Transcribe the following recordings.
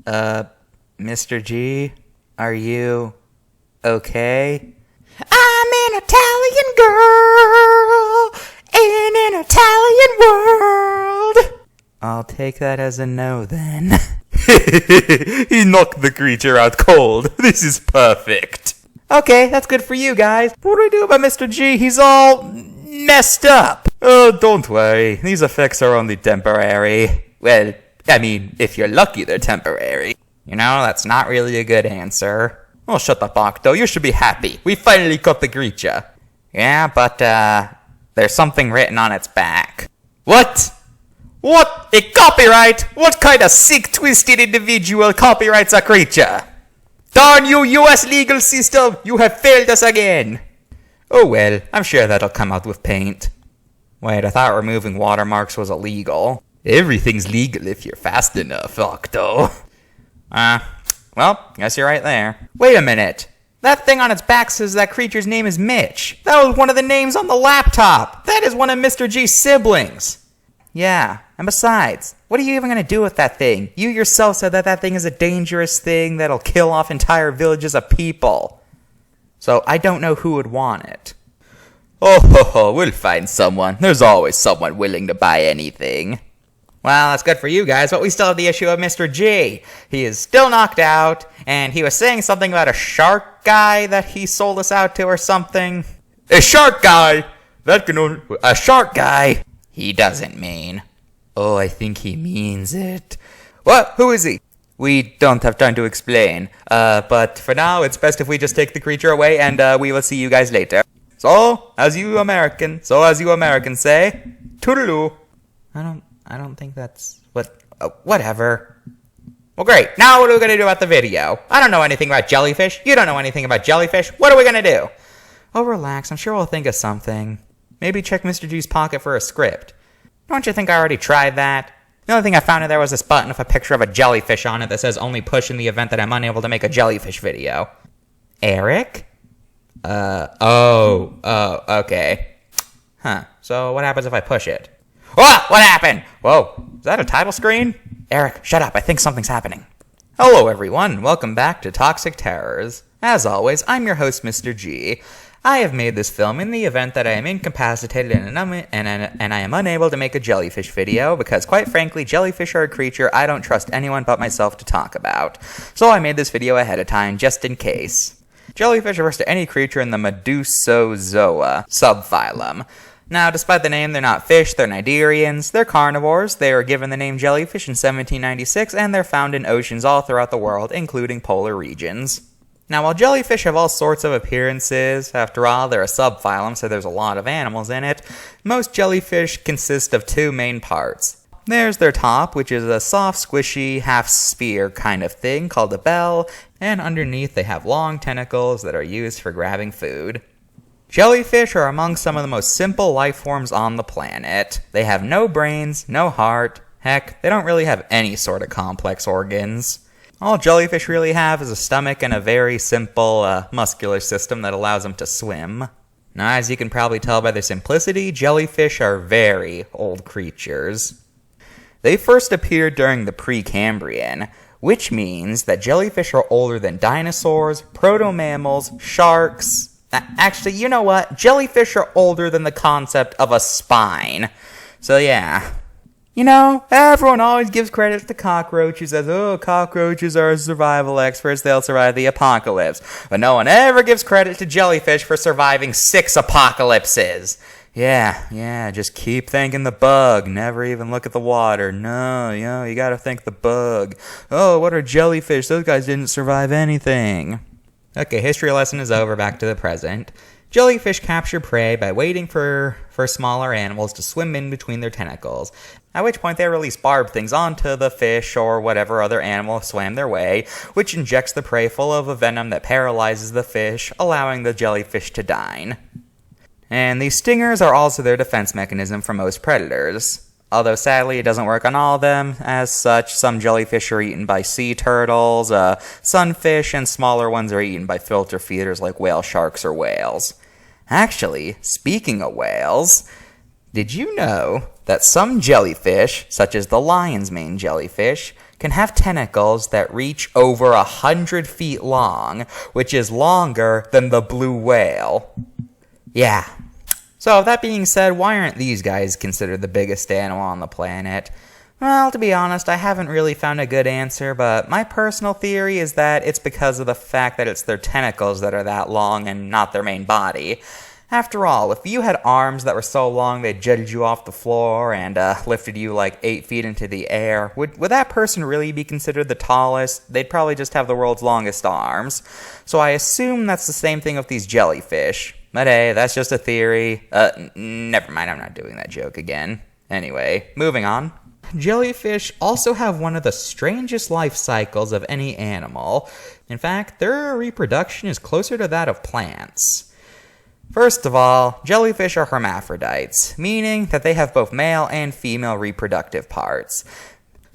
Mr. G, are you okay? I'm an Italian girl in an Italian world. I'll take that as a no then. He knocked the creature out cold. This is perfect. Okay, that's good for you guys. What do I do about Mr. G? He's all messed up. Oh, don't worry. These effects are only temporary. Well, I mean, if you're lucky, they're temporary. You know, that's not really a good answer. Oh, shut up, Octo. You should be happy. We finally caught the creature. Yeah, but, there's something written on its back. What? What? A copyright? What kind of sick, twisted individual copyrights a creature? Darn you, US legal system! You have failed us again! Oh well, I'm sure that'll come out with paint. Wait, I thought removing watermarks was illegal. Everything's legal if you're fast enough, Octo. Well, guess you're right there. Wait a minute. That thing on its back says that creature's name is Mitch. That was one of the names on the laptop. That is one of Mr. G's siblings. Yeah, and besides, what are you even going to do with that thing? You yourself said that thing is a dangerous thing that'll kill off entire villages of people. So I don't know who would want it. Oh, we'll find someone. There's always someone willing to buy anything. Well, that's good for you guys, but we still have the issue of Mr. G. He is still knocked out, and he was saying something about a shark guy that he sold us out to or something. A shark guy? A shark guy? He doesn't mean. Oh, I think he means it. What? Who is he? We don't have time to explain. But for now, it's best if we just take the creature away, and we will see you guys later. So, as you Americans say, toodaloo. I don't think that's whatever. Well, great. Now what are we going to do about the video? I don't know anything about jellyfish. You don't know anything about jellyfish. What are we going to do? Oh, relax. I'm sure we'll think of something. Maybe check Mr. G's pocket for a script. Don't you think I already tried that? The only thing I found in there was this button with a picture of a jellyfish on it that says only push in the event that I'm unable to make a jellyfish video. Eric? Okay. Huh. So what happens if I push it? Whoa! What happened? Whoa. Is that a title screen? Eric, shut up. I think something's happening. Hello, everyone. Welcome back to Toxic Terrors. As always, I'm your host, Mr. G. I have made this film in the event that I am incapacitated and I am unable to make a jellyfish video because, quite frankly, jellyfish are a creature I don't trust anyone but myself to talk about. So I made this video ahead of time, just in case. Jellyfish refers to any creature in the Medusozoa subphylum. Now, despite the name, they're not fish, they're cnidarians, they're carnivores, they were given the name jellyfish in 1796, and they're found in oceans all throughout the world, including polar regions. Now, while jellyfish have all sorts of appearances, after all, they're a subphylum, so there's a lot of animals in it, most jellyfish consist of two main parts. There's their top, which is a soft, squishy, half-sphere kind of thing called a bell, and underneath they have long tentacles that are used for grabbing food. Jellyfish are among some of the most simple life forms on the planet. They have no brains, no heart, heck, they don't really have any sort of complex organs. All jellyfish really have is a stomach and a very simple muscular system that allows them to swim. Now, as you can probably tell by their simplicity, jellyfish are very old creatures. They first appeared during the Precambrian, which means that jellyfish are older than dinosaurs, proto-mammals, sharks. Actually, you know what? Jellyfish are older than the concept of a spine. So yeah. You know, everyone always gives credit to cockroaches, says, oh, cockroaches are survival experts, they'll survive the apocalypse. But no one ever gives credit to jellyfish for surviving 6 apocalypses. Yeah, just keep thanking the bug, never even look at the water. No, you gotta thank the bug. Oh, what are jellyfish? Those guys didn't survive anything. Okay, history lesson is over, back to the present. Jellyfish capture prey by waiting for smaller animals to swim in between their tentacles, at which point they release barbed things onto the fish or whatever other animal swam their way, which injects the prey full of a venom that paralyzes the fish, allowing the jellyfish to dine. And these stingers are also their defense mechanism for most predators. Although sadly it doesn't work on all of them. As such, some jellyfish are eaten by sea turtles, sunfish, and smaller ones are eaten by filter feeders like whale sharks or whales. Actually, speaking of whales, did you know that some jellyfish, such as the lion's mane jellyfish, can have tentacles that reach over 100 feet long, which is longer than the blue whale. Yeah. So, that being said, why aren't these guys considered the biggest animal on the planet? Well, to be honest, I haven't really found a good answer, but my personal theory is that it's because of the fact that it's their tentacles that are that long and not their main body. After all, if you had arms that were so long they jetted you off the floor and lifted you like 8 feet into the air, would that person really be considered the tallest? They'd probably just have the world's longest arms. So I assume that's the same thing with these jellyfish. But hey, that's just a theory. Never mind, I'm not doing that joke again. Anyway, moving on. Jellyfish also have one of the strangest life cycles of any animal. In fact, their reproduction is closer to that of plants. First of all, jellyfish are hermaphrodites, meaning that they have both male and female reproductive parts.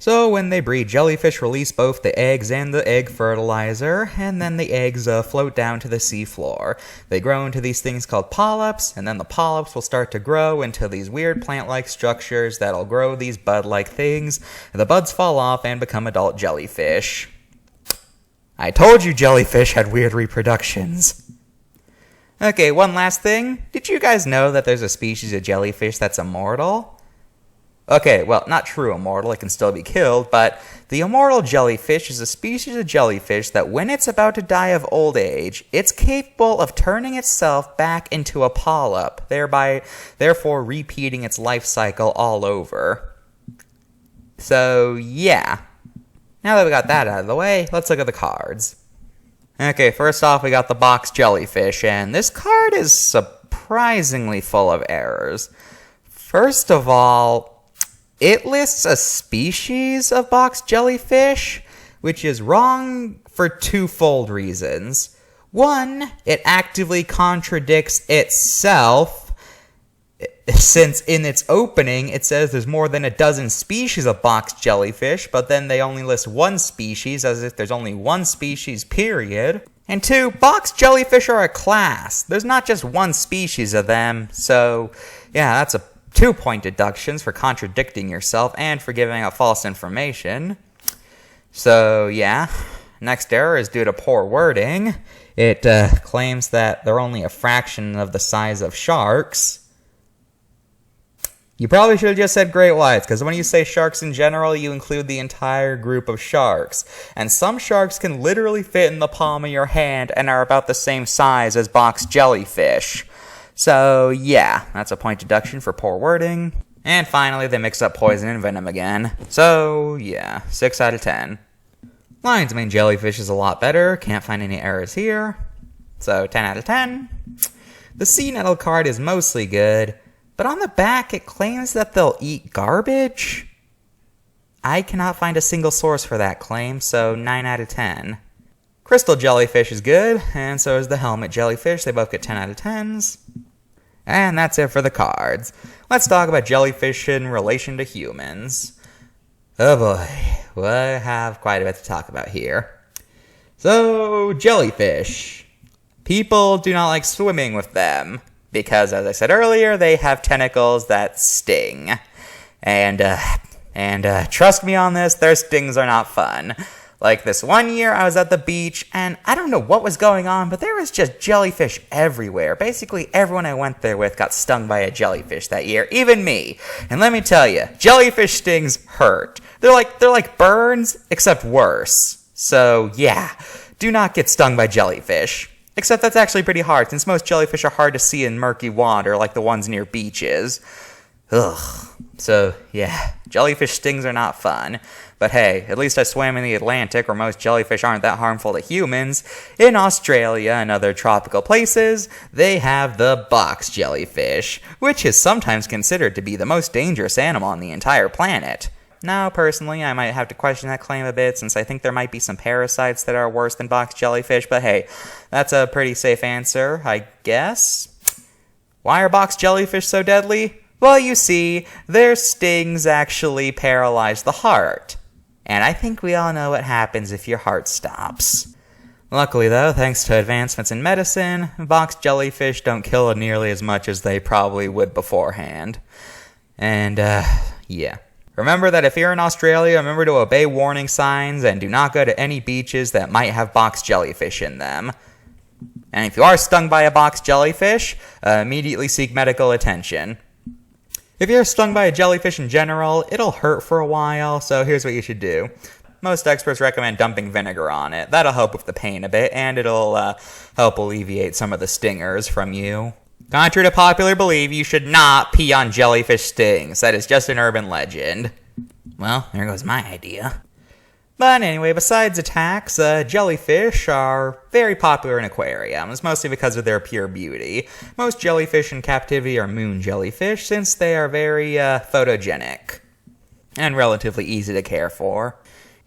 So when they breed, jellyfish release both the eggs and the egg fertilizer, and then the eggs float down to the sea floor. They grow into these things called polyps, and then the polyps will start to grow into these weird plant-like structures that'll grow these bud-like things. The buds fall off and become adult jellyfish. I told you jellyfish had weird reproductions. Okay, one last thing. Did you guys know that there's a species of jellyfish that's immortal? Okay, well, not true immortal, it can still be killed, but the immortal jellyfish is a species of jellyfish that when it's about to die of old age, it's capable of turning itself back into a polyp, therefore repeating its life cycle all over. So, yeah. Now that we got that out of the way, let's look at the cards. Okay, first off, we got the box jellyfish, and this card is surprisingly full of errors. First of all, it lists a species of box jellyfish, which is wrong for twofold reasons. One, it actively contradicts itself, since in its opening it says there's more than a dozen species of box jellyfish, but then they only list one species as if there's only one species, period. And two, box jellyfish are a class. There's not just one species of them, so yeah, that's a 2-point deductions for contradicting yourself and for giving out false information. So, yeah. Next error is due to poor wording. It claims that they're only a fraction of the size of sharks. You probably should have just said great whites, because when you say sharks in general, you include the entire group of sharks. And some sharks can literally fit in the palm of your hand and are about the same size as box jellyfish. So, yeah, that's a point deduction for poor wording. And finally, they mix up poison and venom again. So, yeah, 6 out of 10. Lion's mane jellyfish is a lot better. Can't find any errors here. So, 10 out of 10. The sea nettle card is mostly good, but on the back it claims that they'll eat garbage. I cannot find a single source for that claim, so 9 out of 10. Crystal jellyfish is good, and so is the helmet jellyfish. They both get 10 out of 10s. And that's it for the cards. Let's talk about jellyfish in relation to humans. Oh boy, we have quite a bit to talk about here. So, jellyfish. People do not like swimming with them, because as I said earlier, they have tentacles that sting. And trust me on this, their stings are not fun. Like this one year I was at the beach and I don't know what was going on, but there was just jellyfish everywhere. Basically everyone I went there with got stung by a jellyfish that year, even me. And let me tell you, jellyfish stings hurt. They're like burns, except worse. So yeah, do not get stung by jellyfish. Except that's actually pretty hard, since most jellyfish are hard to see in murky water, like the ones near beaches. Ugh. So yeah, jellyfish stings are not fun. But hey, at least I swam in the Atlantic, where most jellyfish aren't that harmful to humans. In Australia and other tropical places, they have the box jellyfish, which is sometimes considered to be the most dangerous animal on the entire planet. Now, personally, I might have to question that claim a bit, since I think there might be some parasites that are worse than box jellyfish, but hey, that's a pretty safe answer, I guess. Why are box jellyfish so deadly? Well, you see, their stings actually paralyze the heart. And I think we all know what happens if your heart stops. Luckily though, thanks to advancements in medicine, box jellyfish don't kill nearly as much as they probably would beforehand. And, yeah. Remember that if you're in Australia, remember to obey warning signs and do not go to any beaches that might have box jellyfish in them. And if you are stung by a box jellyfish, immediately seek medical attention. If you're stung by a jellyfish in general, it'll hurt for a while, so here's what you should do. Most experts recommend dumping vinegar on it. That'll help with the pain a bit, and it'll help alleviate some of the stingers from you. Contrary to popular belief, you should not pee on jellyfish stings. That is just an urban legend. Well, there goes my idea. But anyway, besides attacks, jellyfish are very popular in aquariums, mostly because of their pure beauty. Most jellyfish in captivity are moon jellyfish, since they are very photogenic and relatively easy to care for.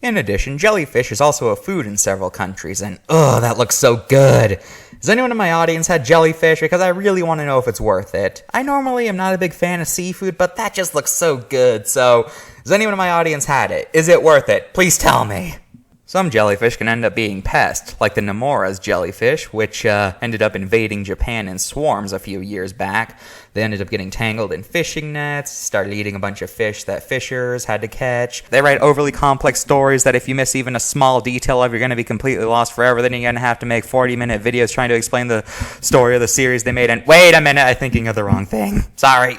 In addition, jellyfish is also a food in several countries, and that looks so good! Has anyone in my audience had jellyfish? Because I really want to know if it's worth it. I normally am not a big fan of seafood, but that just looks so good, so has anyone in my audience had it? Is it worth it? Please tell me! Some jellyfish can end up being pests, like the Nemours Jellyfish, which ended up invading Japan in swarms a few years back. They ended up getting tangled in fishing nets, started eating a bunch of fish that fishers had to catch. They write overly complex stories that if you miss even a small detail of, you're going to be completely lost forever. Then you're going to have to make 40-minute videos trying to explain the story of the series they made. And wait a minute, I'm thinking of the wrong thing. Sorry.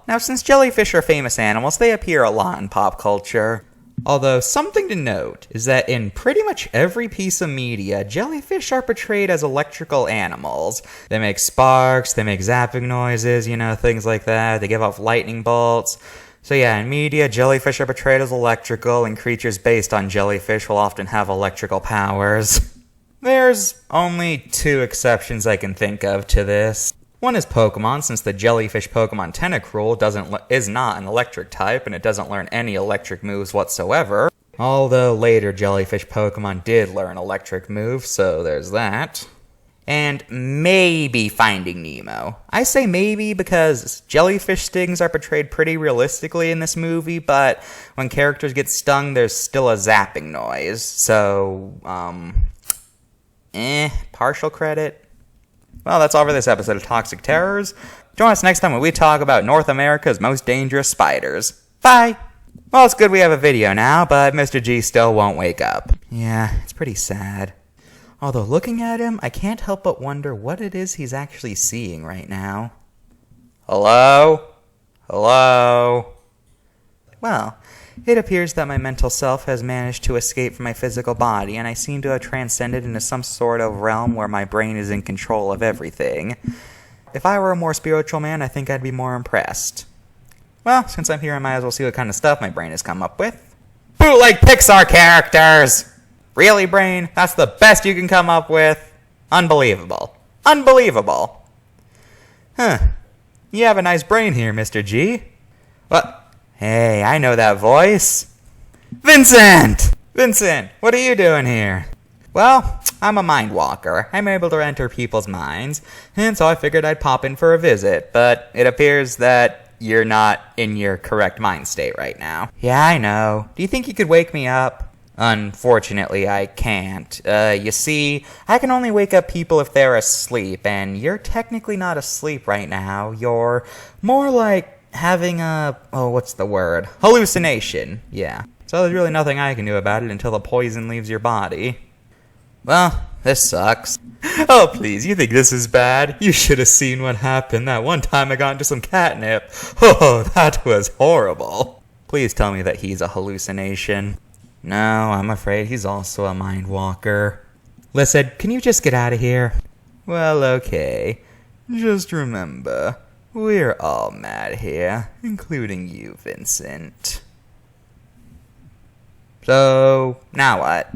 Now, since jellyfish are famous animals, they appear a lot in pop culture. Although, something to note is that in pretty much every piece of media, jellyfish are portrayed as electrical animals. They make sparks, they make zapping noises, things like that. They give off lightning bolts. So yeah, in media, jellyfish are portrayed as electrical, and creatures based on jellyfish will often have electrical powers. There's only 2 exceptions I can think of to this. One is Pokemon, since the jellyfish Pokemon Tentacruel is not an electric type, and it doesn't learn any electric moves whatsoever. Although later jellyfish Pokemon did learn electric moves, so there's that. And maybe Finding Nemo. I say maybe because jellyfish stings are portrayed pretty realistically in this movie, but when characters get stung, there's still a zapping noise. So, partial credit. Well, that's all for this episode of Toxic Terrors. Join us next time when we talk about North America's most dangerous spiders. Bye! Well, it's good we have a video now, but Mr. G still won't wake up. Yeah, it's pretty sad. Although looking at him, I can't help but wonder what it is he's actually seeing right now. Hello? Hello? Well, it appears that my mental self has managed to escape from my physical body, and I seem to have transcended into some sort of realm where my brain is in control of everything. If I were a more spiritual man, I think I'd be more impressed. Well, since I'm here, I might as well see what kind of stuff my brain has come up with. Bootleg Pixar characters! Really, brain? That's the best you can come up with? Unbelievable. Unbelievable. Huh. You have a nice brain here, Mr. G. What? Hey, I know that voice. Vincent! Vincent, what are you doing here? Well, I'm a mind walker. I'm able to enter people's minds, and so I figured I'd pop in for a visit, but it appears that you're not in your correct mind state right now. Yeah, I know. Do you think you could wake me up? Unfortunately, I can't. You see, I can only wake up people if they're asleep, and you're technically not asleep right now. You're more like having a, what's the word? Hallucination, yeah. So there's really nothing I can do about it until the poison leaves your body. Well, this sucks. Oh, please, you think this is bad? You should have seen what happened that one time I got into some catnip. Oh, that was horrible. Please tell me that he's a hallucination. No, I'm afraid he's also a mind walker. Listen, can you just get out of here? Well, okay. Just remember, we're all mad here, including you, Vincent. So, now what?